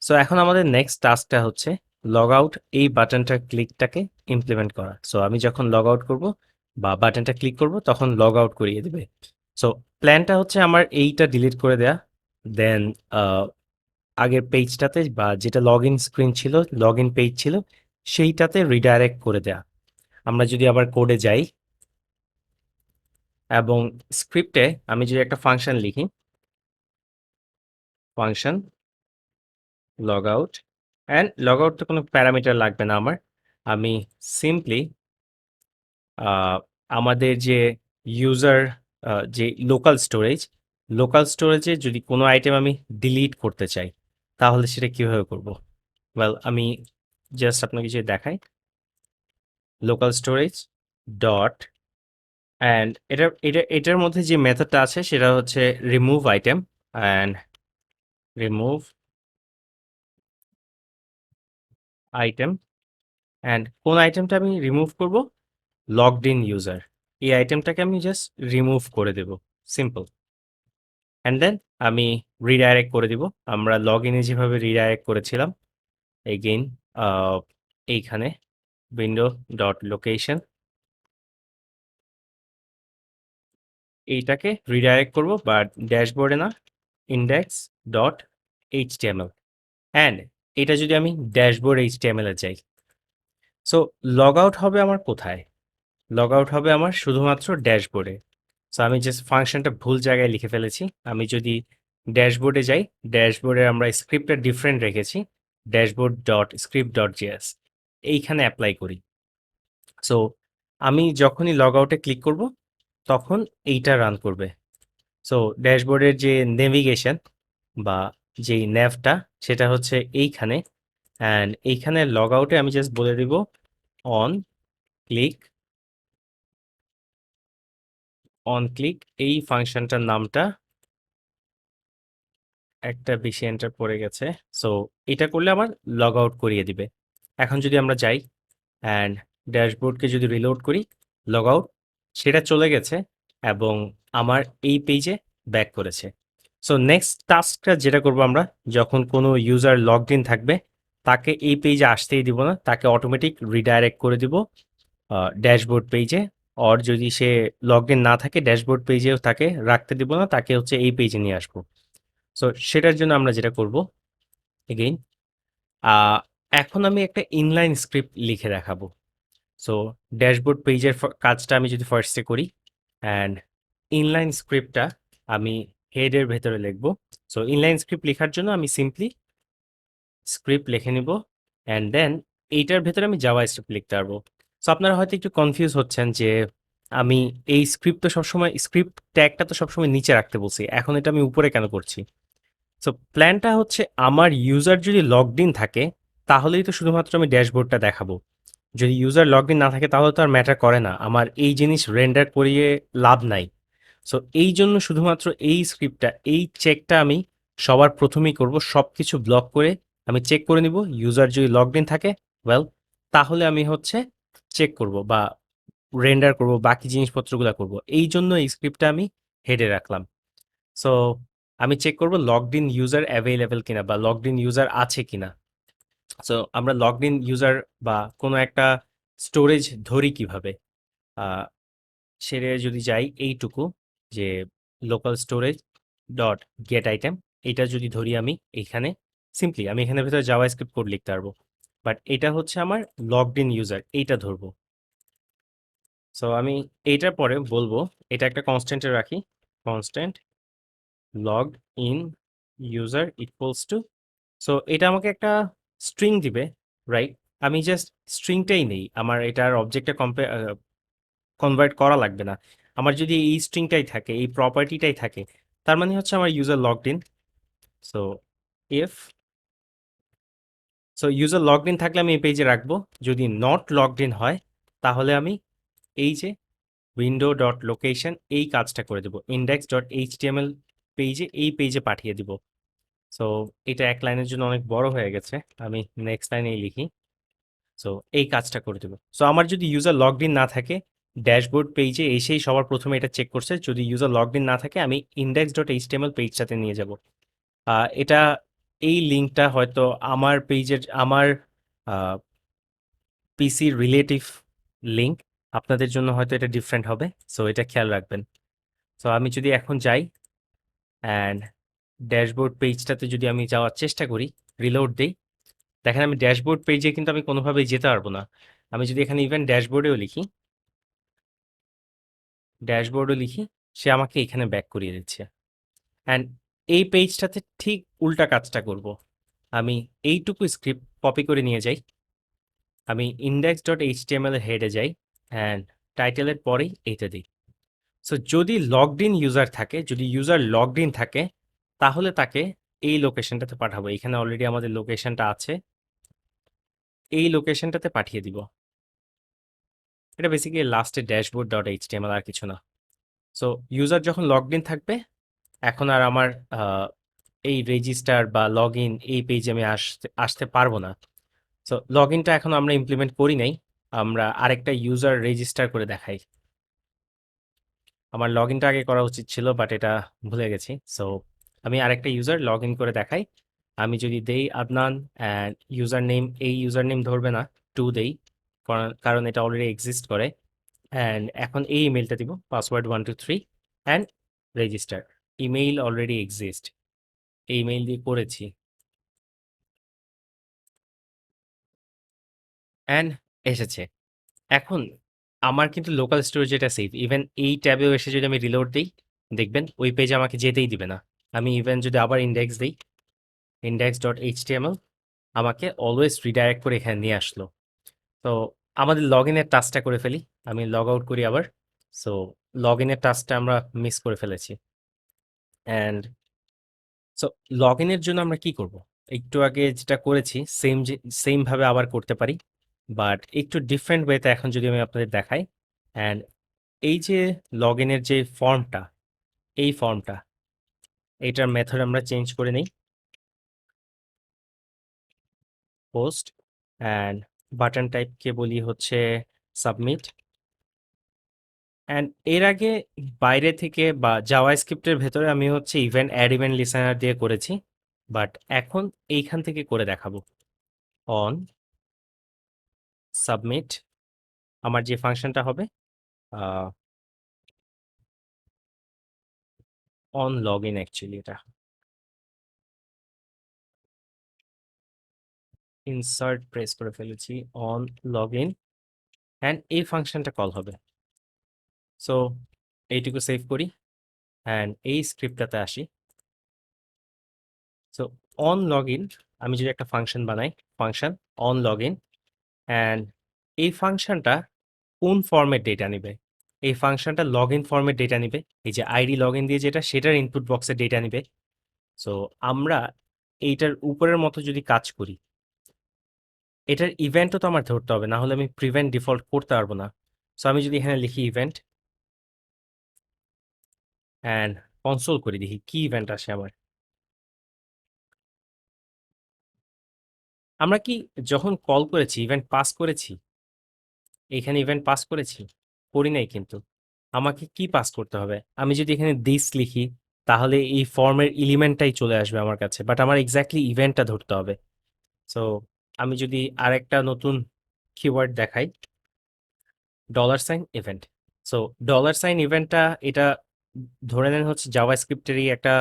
So এখন আমাদের next টাস্কটা হচ্ছে লগ আউট এই বাটনটার ক্লিকটাকে ইমপ্লিমেন্ট করা। সো আমি যখন লগ আউট করব বা বাটনটা ক্লিক করব তখন লগ আউট করিয়ে দেবে। সো প্ল্যানটা হচ্ছে আমার এইটা ডিলিট করে দেয়া, দেন আগের পেজটাতে বা যেটা লগ ইন স্ক্রিন ছিল, লগ ইন পেজ ছিল, সেইটাতে রিডাইরেক্ট করে দেয়া। আমরা যদি আবার কোডে যাই এবং স্ক্রিপ্টে আমি যদি একটা ফাংশন লিখি, function log out, and log out তো কোনো প্যারামিটার লাগবে না আমার। আমি সিম্পলি আমাদের যে ইউজার যে লোকাল স্টোরেজে যদি কোনো আইটেম আমি ডিলিট করতে চাই তাহলে সেটা কিভাবে করব? ওয়েল, আমি জাস্ট আপনাকে যে দেখাই, লোকাল স্টোরেজ ডট, অ্যান্ড এটার মধ্যে যে মেথডটা আছে সেটা হচ্ছে remove item, and remove item, and কোন আইটেমটা আমি রিমুভ করব? লগড ইন ইউজার, এই আইটেমটাকে আমি জাস্ট রিমুভ করে দেব, সিম্পল। অ্যান্ড দেন আমি রিডাইরেক্ট করে দিব আমরা লগ ইনে যেভাবে রিডাইরেক্ট করেছিলাম। এগেইন এইখানে উইন্ডো ডট লোকেশন, এইটাকে রিডাইরেক্ট করব বাট ড্যাশবোর্ডে না, ইন্ডেক্স ডট এইচটিএমএল, অ্যান্ড এটা যদি আমি ড্যাশবোর্ড এইচটিএমএল এ যাই, সো লগ আউট হবে আমার কোথায়? লগ আউট হবে আমার শুধুমাত্র ড্যাশবোর্ডে। সো আমি জাস্ট ফাংশনটা ভুল জায়গায় লিখে ফেলেছি। আমি যদি ড্যাশবোর্ডে যাই, ড্যাশবোর্ডে আমরা স্ক্রিপ্টটা ডিফারেন্ট রেখেছি, dashboard dot script dot JS, এইখানে অ্যাপ্লাই করি। সো আমি যখনই লগ আউটে ক্লিক করব তখন এইটা রান করবে। সো ড্যাশবোর্ডের যে নেভিগেশন বা যেই ন্যাভটা সেটা হচ্ছে এইখানে, অ্যান্ড এইখানে লগ আউটে আমি জাস্ট বলে দিব অন ক্লিক, এই ফাংশনটার নামটা একটা বেশি এন্টার পড়ে গেছে। সো এটা করলে আমার লগ আউট করিয়ে দিবে। এখন যদি আমরা যাই অ্যান্ড ড্যাশবোর্ডকে যদি রিলোড করি, লগ আউট সেটা চলে গেছে এবং আমার এই পেজে ব্যাক করেছে। সো নেক্সট টাস্কটা যেটা করব আমরা, যখন কোনো ইউজার লগড ইন থাকবে তাকে এই পেজে আসতেই দিব না, তাকে অটোমেটিক রিডাইরেক্ট করে দিব ড্যাশবোর্ড পেজে। অর যদি সে লগড ইন না থাকে ড্যাশবোর্ড পেজেও তাকে রাখতে দিব না, তাকে হচ্ছে এই পেজে নিয়ে আসবো। সো সেটার জন্য আমরা যেটা করব, এগেইন এখন আমি একটা ইনলাইন স্ক্রিপ্ট লিখে দেখাবো। সো ড্যাশবোর্ড পেজের কাজটা আমি যদি ফার্স্টে করি, অ্যান্ড ইনলাইন স্ক্রিপ্টটা আমি হেডের ভেতরে লিখব। সো ইনলাইন স্ক্রিপ্ট লেখার জন্য আমি সিম্পলি স্ক্রিপ্ট লিখে নিব, অ্যান্ড দেন এইটার ভেতরে আমি জাভা স্ক্রিপ্ট লিখতে পারবো। সো আপনারা হয়তো একটু কনফিউজ হচ্ছেন যে আমি এই স্ক্রিপ্ট তো সবসময়, স্ক্রিপ্ট ট্যাগটা তো সবসময় নিচে রাখতে বলছি, এখন এটা আমি উপরে কেন করছি? সো প্ল্যানটা হচ্ছে আমার ইউজার যদি লগড ইন থাকে তাহলেই তো শুধুমাত্র আমি ড্যাশবোর্ডটা দেখাবো। যদি ইউজার লগড ইন না থাকে তাহলে তো আর ম্যাটার করে না, আমার এই জিনিস রেন্ডার করিয়ে লাভ নাই। সো এই জন্য শুধুমাত্র এই স্ক্রিপ্টটা, এই চেকটা আমি সবার প্রথমেই করব, সব কিছু ব্লক করে আমি চেক করে নিব ইউজার যদি লগড ইন থাকে, ওয়েল তাহলে আমি হচ্ছে চেক করব বা রেন্ডার করব, বাকি জিনিসপত্রগুলো করব। এই জন্য এই স্ক্রিপ্টটা আমি হেডে রাখলাম। সো আমি চেক করব লগড ইন ইউজার অ্যাভেলেবেল কিনা বা লগড ইন ইউজার আছে কিনা। সো আমরা লগড ইন ইউজার বা কোনো একটা স্টোরেজ ধরি কিভাবে, সেরে যদি যাই এইটুকু, যে local storage dot gate item, এটা যদি ধরি আমি এইখানে, সিম্পলি আমি এখানে ভেতরে জাভা স্ক্রিপ্ট কোড লিখতে পারবো, বাট এটা হচ্ছে আমার লগড ইন ইউজার, এইটা ধরবো। সো আমি এইটার পরে বলবো এটা একটা কনস্ট্যান্টে রাখি, constant logged in user equals to, so এটা আমাকে একটা স্ট্রিং দিবে, রাইট? আমি জাস্ট স্ট্রিংটাই নেই, আমার এটার অবজেক্টটা কনভার্ট করা লাগবে না। আমার যদি এই স্ট্রিংটাই থাকে, এই প্রপার্টিটাই থাকে, তার মানে হচ্ছে আমার user logged in. So if, so user logged in থাকলে আমি এই পেজে রাখবো, যদি নট লগড ইন হয় তাহলে আমি এই যে উইন্ডো ডট লোকেশন এই কাজটা করে দেবো, ইন্ডেক্স ডট এইচটিএমএল পেজে, এই পেজে পাঠিয়ে দিব। সো এটা এক লাইনের জন্য অনেক বড় হয়ে গেছে, আমি নেক্সট লাইনেই লিখি। সো এই কাজটা করে দেবো। সো আমার যদি ইউজার লগড ইন না থাকে, ড্যাশবোর্ড পেজে এসেই সবার প্রথমে এটা চেক করছে, যদি ইউজার লগড ইন না থাকে আমি ইন্ডেক্স ডট এইচটিএমএল পেজটাতে নিয়ে যাব। এটা এই লিঙ্কটা হয়তো আমার পেজের আমার পিসির রিলেটিভ লিঙ্ক, আপনাদের জন্য হয়তো এটা ডিফারেন্ট হবে। সো এটা খেয়াল রাখবেন। সো আমি যদি এখন যাই অ্যান্ড ড্যাশবোর্ড পেজটাতে যদি আমি যাওয়ার চেষ্টা করি, রিলোড দেই, দেখেন আমি ড্যাশবোর্ড পেজে কিন্তু আমি কোনোভাবেই যেতে পারবো না। আমি যদি এখানে ইভেন ড্যাশবোর্ডও লিখি, সে আমাকে এখানে ব্যাক করিয়ে দিচ্ছে। অ্যান্ড এই পেজটাতে ঠিক উল্টা কাজটা করব। আমি এইটুকু স্ক্রিপ্ট কপি করে নিয়ে যাই, আমি index.html এর হেডে যাই অ্যান্ড টাইটেলের পরেই এইটা দিই। সো যদি লগড ইন ইউজার থাকে, যদি ইউজার লগড ইন থাকে, তাহলে তাকে এই লোকেশনটাতে পাঠাবো। এখানে অলরেডি আমাদের লোকেশনটা আছে, এই লোকেশনটাতে পাঠিয়ে দিব। এটা বেসিক্যালি লাস্টে ড্যাশবোর্ড ডট এইচটিএমএল, আর কিছু না। সো ইউজার যখন লগড ইন থাকবে, এখন আর আমার এই রেজিস্টার বা লগ ইন এই পেজে আমি আসতে আসতে পারবো না। সো লগ ইনটা এখন আমরা ইমপ্লিমেন্ট করি নাই, আমরা আরেকটা ইউজার রেজিস্টার করে দেখাই। আমার লগ ইনটা আগে করা উচিত ছিল, বাট এটা ভুলে গেছি। সো আমি আরেকটা ইউজার লগ ইন করে দেখাই। আমি যদি দেই আদনান অ্যান্ড ইউজার নেম, এই ইউজার নেম ধরবে না, টু দেই, কারণ এটা অলরেডি এক্সিস্ট করে। অ্যান্ড এখন এই ইমেলটা দিব, password 123 and register. Email already exist, এই ইমেইল দিয়ে করেছি অ্যান্ড এসেছে। এখন আমার কিন্তু লোকাল স্টোরেজ এটা সেভ, ইভেন এই ট্যাবেও এসে যদি আমি রিলোড দিই, দেখবেন ওই পেজে আমাকে যেতেই দিবে না। আমি ইভেন যদি আবার ইন্ডেক্স দিই, index.html, আমাকে অলওয়েজ রিডাইরেক্ট করে এখানে নিয়ে আসলো। তো আমাদের লগ ইনের টাস্কটা করে ফেলি, আমি লগ আউট করি আবার। সো লগ ইনের টাস্কটা আমরা মিস করে ফেলেছি। অ্যান্ড সো লগ ইনের জন্য আমরা কি করব? একটু আগে যেটা করেছি সেম ভাবে আবার করতে পারি, বাট একটু ডিফারেন্ট ওয়েতে এখন যদি আমি আপনাদের দেখাই। অ্যান্ড এই যে লগ ইনের যে ফর্মটা, এই ফর্মটা, এইটার মেথড আমরা চেঞ্জ করে নেই, পোস্ট, অ্যান্ড বাটন টাইপকে বলি হচ্ছে সাবমিট। অ্যান্ড এর আগে বাইরে থেকে বা জাভা স্ক্রিপ্টের ভেতরে আমি হচ্ছে অ্যাড ইভেন্ট লিসেনার দিয়ে করেছি, বাট এখন এইখান থেকে করে দেখাবো। অন সাবমিট, আমার যে ফাংশনটা হবে অন লগ ইন, অ্যাকচুয়ালি এটা ইনসার্ট প্রেস করে ফেলেছি, অন লগ ইন, অ্যান্ড এই ফাংশনটা কল হবে। সো এইটুকু সেভ করি অ্যান্ড এই স্ক্রিপ্টটাতে আসি। সো অন লগ ইন, আমি যদি একটা ফাংশন বানাই, function on log in, and এই ফাংশনটা কোন ফর্মেট ডেটা নিবে? এই ফাংশনটা লগ ইন ফর্মেট ডেটা নিবে, এই যে আইডি লগ ইন দিয়ে যেটা, সেটার ইনপুট বক্সে ডেটা নিবে। সো আমরা এইটার উপরের মতো যদি কাজ করি, এটার ইভেন্টও তো আমার ধরতে হবে, না হলে আমি প্রিভেন্ট ডিফল্ট করতে পারবো না। সো আমি যদি এখানে লিখি ইভেন্ট অ্যান্ড কনসোল করে দেখি কি ইভেন্ট আসে আমার। আমরা কি যখন কল করেছি ইভেন্ট পাস করেছি? এখানে ইভেন্ট পাস করেছি? করি নাই কিন্তু। আমাকে কি পাস করতে হবে? আমি যদি এখানে দিস লিখি, তাহলে এই ফর্মের এলিমেন্টটাই চলে আসবে আমার কাছে, বাট আমার এক্স্যাক্টলি ইভেন্টটা ধরতে হবে। সো আমি যদি আরেকটা নতুন কিওয়ার্ড দেখাই, dollar sign event. So dollar sign ইভেন্টটা, এটা ধরে নেন হচ্ছে জাভাস্ক্রিপ্টেরই একটা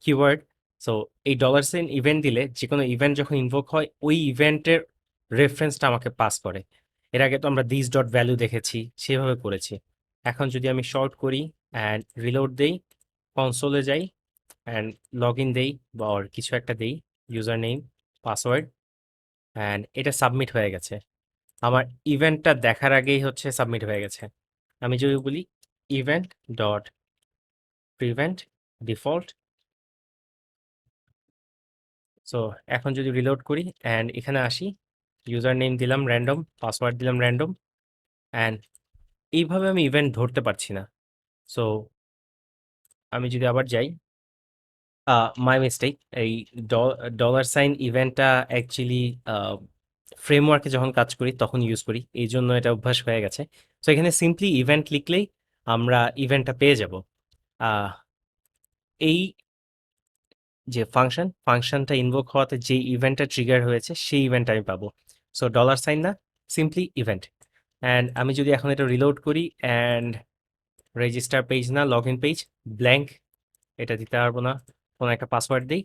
কিওয়ার্ড। সো এই ডলার সাইন ইভেন্ট দিলে যে কোনো ইভেন্ট যখন ইনভোক হয়, ওই ইভেন্টের রেফারেন্সটা আমাকে পাস করে। এর আগে তো আমরা দিস ডট ভ্যালু দেখেছি, সেভাবে করেছি। এখন যদি আমি শর্ট করি অ্যান্ড রিলোড দেই, কনসোলে যাই অ্যান্ড লগ ইন দেই বা ওর কিছু একটা দেই, ইউজার নেম, পাসওয়ার্ড, অ্যান্ড এটা সাবমিট হয়ে গেছে। আমার ইভেন্টটা দেখার আগেই হচ্ছে সাবমিট হয়ে গেছে। আমি যদি বলি event dot prevent default, so এখন যদি রিলোড করি অ্যান্ড এখানে আসি, ইউজার নেম দিলাম র্যান্ডম, পাসওয়ার্ড দিলাম র্যান্ডম, অ্যান্ড এইভাবে আমি ইভেন্ট ধরতে পারছি না। সো আমি যদি আবার যাই, মাই মিস্টেক, এই ডলার সাইন ইভেন্টটা অ্যাকচুয়ালি ফ্রেমওয়ার্কে যখন কাজ করি তখন ইউজ করি, এই জন্য এটা অভ্যাস হয়ে গেছে। সো এখানে সিম্পলি ইভেন্ট লিখলেই আমরা ইভেন্টটা পেয়ে যাব। আহ, এই যে ফাংশনটা ইনভোক হওয়াতে যে ইভেন্টটা ট্রিগার হয়েছে সেই ইভেন্ট আমি পাবো। সো ডলার সাইন না, সিম্পলি ইভেন্ট। অ্যান্ড আমি যদি এখন এটা রিলোড করি অ্যান্ড রেজিস্টার পেজ না, লগ ইন পেজ, ব্ল্যাঙ্ক, এটা দিতে পারবো না, কোনো একটা পাসওয়ার্ড দিই,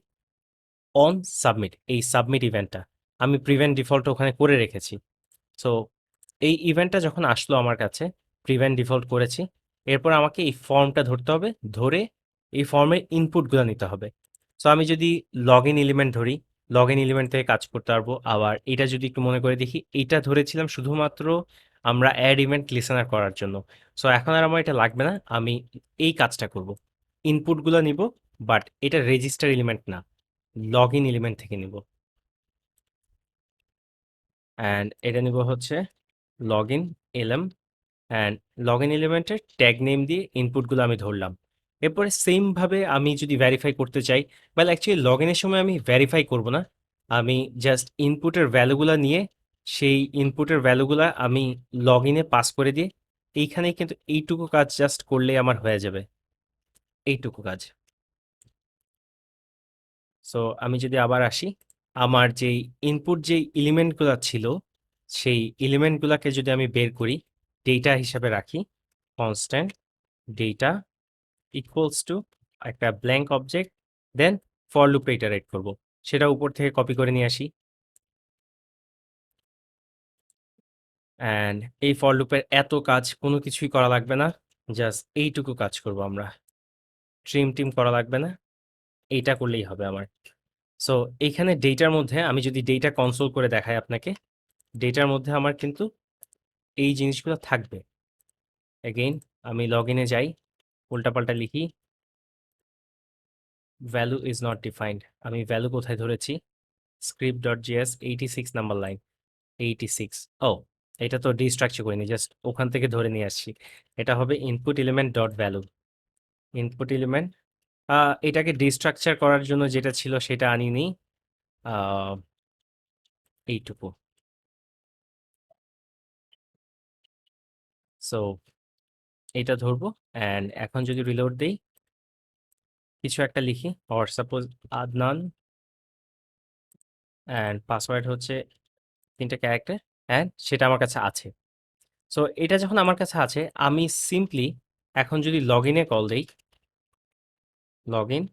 অন সাবমিট, এই সাবমিট ইভেন্টটা আমি প্রিভেন্ট ডিফল্ট ওখানে করে রেখেছি। সো এই ইভেন্টটা যখন আসলো আমার কাছে, প্রিভেন্ট ডিফল্ট করেছি, এরপর আমাকে এই ফর্মটা ধরতে হবে, ধরে এই ফর্মের ইনপুটগুলো নিতে হবে। সো আমি যদি লগ ইন এলিমেন্ট ধরি, লগ ইন এলিমেন্ট থেকে কাজ করতে পারবো। আবার এটা যদি একটু মনে করে দেখি, এইটা ধরেছিলাম শুধুমাত্র আমরা অ্যাড ইভেন্ট লিসেনার করার জন্য। সো এখন আর আমার এটা লাগবে না, আমি এই কাজটা করব, ইনপুটগুলো নিব, বাট এটা রেজিস্টার এলিমেন্ট না, লগ ইন এলিমেন্ট থেকে নিব। অ্যান্ড এটা নিব হচ্ছে log in LM, and log in এলিমেন্টের ট্যাগ নেম দিয়ে ইনপুটগুলো আমি ধরলাম। এরপরে সেমভাবে আমি যদি ভেরিফাই করতে চাই, অ্যাকচুয়ালি লগ ইনের সময় আমি ভেরিফাই করব না, আমি জাস্ট ইনপুটের ভ্যালুগুলো নিয়ে সেই ইনপুটের ভ্যালুগুলো আমি লগ ইনে পাস করে দিয়ে এইখানেই কিন্তু এইটুকু কাজ জাস্ট করলেই আমার হয়ে যাবে, এইটুকু কাজ। সো আমি যদি আবার আসি, আমার যেই ইনপুট যেই এলিমেন্টগুলো ছিল সেই এলিমেন্টগুলোকে যদি আমি বের করি, ডেটা হিসাবে রাখি, কনস্ট্যান্ট ডেটা ইকুয়ালস টু একটা ব্ল্যাঙ্ক অবজেক্ট, দেন ফর লুপে ইটারেট করব, সেটা উপর থেকে কপি করে নিয়ে আসি। অ্যান্ড এই ফর লুপের এত কাজ কোনো কিছুই করা লাগবে না, জাস্ট এইটুকু কাজ করব আমরা, ট্রিম করা লাগবে না, এইটা করলেই হবে আমার। সো এইখানে ডেটার মধ্যে আমি যদি ডেটা কনসোল করে দেখাই আপনাকে, ডেটার মধ্যে আমার কিন্তু এই জিনিসগুলো থাকবে। এগেইন আমি লগ ইনে যাই, উল্টাপাল্টা লিখি, ভ্যালু ইজ নট ডিফাইন্ড, আমি ভ্যালু কোথায় ধরেছি, script.js 86 নাম্বার লাইন, 86। ও, এটা তো ডিস্ট্রাকচার করিনি, জাস্ট ওখান থেকে ধরে নিয়ে আসছি। এটা হবে input element dot value, input element, এটাকে ডিস্ট্রাকচার করার জন্য যেটা ছিল সেটা আনিনি, আহ, এইটুকু। সো এটা ধরবো, অ্যান্ড এখন যদি রিলোড দেই, কিছু একটা লিখি, or suppose Adnan, and password হচ্ছে 3টা ক্যারেক্টার, অ্যান্ড সেটা আমার কাছে আছে। সো এটা যখন আমার কাছে আছে, আমি সিম্পলি এখন যদি লগ ইনে কল দিই, লগ ইন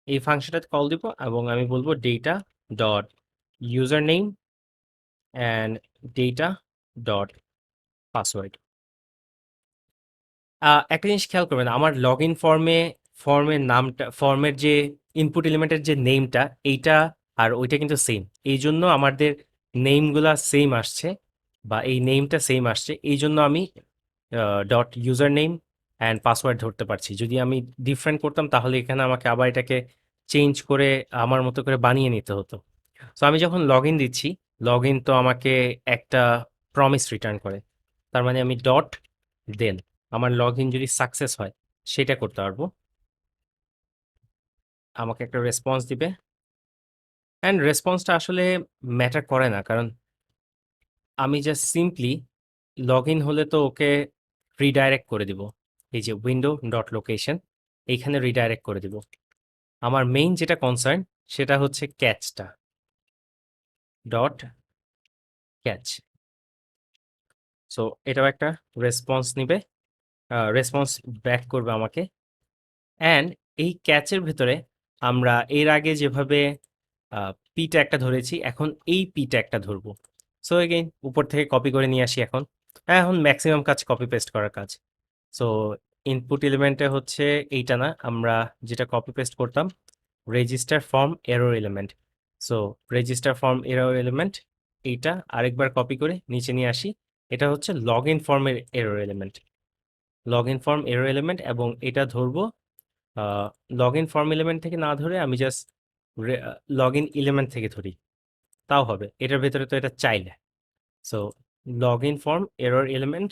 এই ফাংশনটাতে কল দিব এবং আমি বলবো data dot user name and data dot password. একটা জিনিস খেয়াল করবেন, আমার লগ ইন ফর্মের নামটা, ফর্মের যে ইনপুট এলিমেন্টের যে নেমটা, এইটা আর ওইটা কিন্তু সেম, এই জন্য আমাদের নেমগুলা সেম আসছে, বা এই নেমটা সেম আসছে, এই জন্য আমি dot user name and password ধরতে পারছি। যদি আমি ডিফারেন্ট করতাম তাহলে এখানে আমাকে আবার এটাকে চেঞ্জ করে আমার মতো করে বানিয়ে নিতে হতো। সো আমি যখন লগ ইন দিচ্ছি, লগ ইন তো আমাকে একটা প্রমিস রিটার্ন করে, তার মানে আমি ডট দেন আমার লগ ইন যদি সাকসেস হয় সেটা করতে পারবো, আমাকে একটা রেসপন্স দিবে। অ্যান্ড রেসপন্সটা আসলে ম্যাটার করে না, কারণ আমি জাস্ট সিম্পলি লগ ইন হলে তো ওকে রিডাইরেক্ট করে দিব, এই যে উইন্ডো ডট লোকেশন, এইখানে রিডাইরেক্ট করে দিব। আমার মেইন যেটা কনসার্ন সেটা হচ্ছে ক্যাচটা, ডট ক্যাচ। সো এটাও একটা রেসপন্স নিবে, রেসপন্স ব্যাক করবে আমাকে। অ্যান্ড এই ক্যাচের ভেতরে আমরা এর আগে যেভাবে পি ট্যাগটা ধরেছি, এখন এই পি ট্যাগটা ধরবো। সো এগেইন উপর থেকে কপি করে নিয়ে আসি, এখন ম্যাক্সিমাম কাজ কপি পেস্ট করার কাজ। সো ইনপুট এলিমেন্টে হচ্ছে এইটা না, আমরা যেটা কপি পেস্ট করতাম, register form error element. So register form error element, এইটা আরেকবার কপি করে নিচে নিয়ে আসি, এটা হচ্ছে লগ ইন ফর্মের error element, log in form error element, এবং এটা ধরবো লগ ইন ফর্ম এলিমেন্ট থেকে না ধরে আমি জাস্ট লগ ইন এলিমেন্ট থেকে ধরি, তাও হবে, এটার ভেতরে তো এটা child. So log in form error element,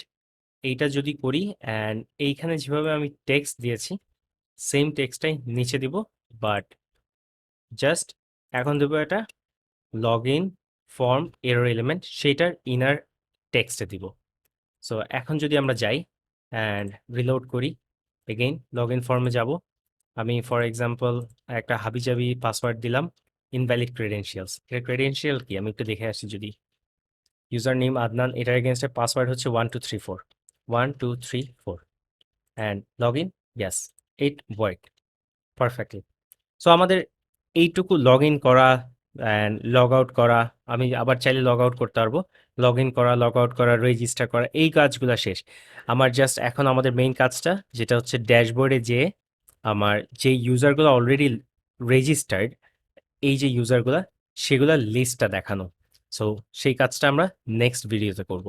এইটা যদি করি, অ্যান্ড এইখানে যেভাবে আমি টেক্সট দিয়েছি সেম টেক্সটটাই নিচে দিব, বাট জাস্ট এখন দেবো এটা log in form error element, সেইটার ইনার টেক্সটে দিব। সো এখন যদি আমরা যাই অ্যান্ড রিলোড করি, এগেইন লগ ইন ফর্মে যাব, আমি ফর এক্সাম্পল একটা হাবিজাবি পাসওয়ার্ড দিলাম, ইনভ্যালিড ক্রেডেনশিয়ালস। এর ক্রেডেনশিয়াল কি আমি একটু দেখে আসি। যদি ইউজার নেম আদনান, এটার এগেনস্টে পাসওয়ার্ড হচ্ছে 1234, 1234, and log in, yes, it work perfectly. So আমাদের এইটুকু লগ ইন করা অ্যান্ড লগ আউট করা, আমি আবার চাইলে লগ আউট করতে পারবো, লগ ইন করা, লগ আউট করা, রেজিস্টার করা, এই কাজগুলো শেষ। আমার জাস্ট এখন আমাদের মেইন কাজটা যেটা হচ্ছে ড্যাশবোর্ডে যে আমার যে ইউজারগুলো অলরেডি রেজিস্টার্ড, এই যে ইউজারগুলা, সেগুলা লিস্টটা দেখানো। সো সেই কাজটা আমরা নেক্সট ভিডিওতে করব।